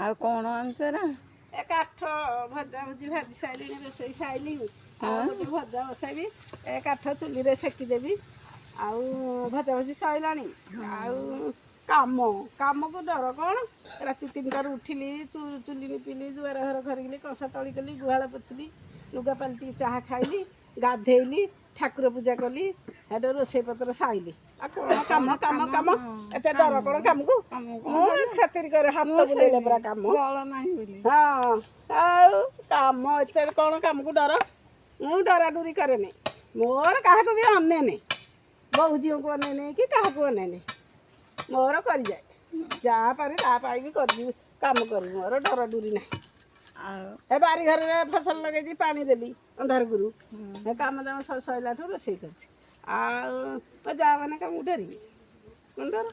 ଆଉ କ'ଣ ଆଣିଛ ନା? ଏ କାଠ ଭଜାଭୁଜି ଭାଜି ସାରିଲିଣି ରୋଷେଇ ସାରିଲିଣି ଆଉ ଗୋଟେ ଭଜା ବସାଇବି ଏ କାଠ ଚୁଲିରେ ସେକିଦେବି ଆଉ ଭଜାଭୁଜି ସରିଲାଣି ଆଉ କାମକୁ ଡର କ'ଣ ରାତି 3ଟାରୁ ଉଠିଲି ଚୁଲି ନିପିଲି ଦୁଆର ଘର ଖରିକିଲି କଂସା ତଳି କଲି ଗୁହାଳ ପୋଛିଲି ଲୁଗା ପାଲଟି ଚାହା ଖାଇଲି ଗାଧେଇଲି ଠାକୁର ପୂଜା କଲି ସେଠୁ ରୋଷେଇ ପତ୍ର ସାଇଲି ଆଉ କ'ଣ କାମ ଏତେ ଡର କ'ଣ କାମକୁ ମୁଁ ଖାତିର କରେ ହାତ ବୁଲେଇଲେ ପୁରା କାମ ନାହିଁ ବୋଲି। ହଁ ଆଉ କାମ ଏତେ କ'ଣ କାମକୁ ଡର ମୁଁ ଡରାଡୁରି କରେନି ମୋର କାହାକୁ ବି ଅନେନି ବୋହୂ ଝିଅକୁ ଅନେନି କି କାହାକୁ ଅନେନି ମୋର କରିଯାଏ ଯାହା ପାରେ ତା ପାଇଁ ବି କରିବି କାମ କରିବି ମୋର ଡରଡୁରି ନାହିଁ। ଆଉ ଏ ବାରିଘରରେ ଫସଲ ଲଗେଇଛି ପାଣି ଦେଲି ଅନ୍ଧାରଗୁରୁ ଏ କାମ ଦାମ ସବୁ ସରିଲାଠୁ ରୋଷେଇ କରୁଛି ଆଉ ମୋ ଯାଆ ମାନେ କାମକୁ ଡରିବି କ'ଣ ଡର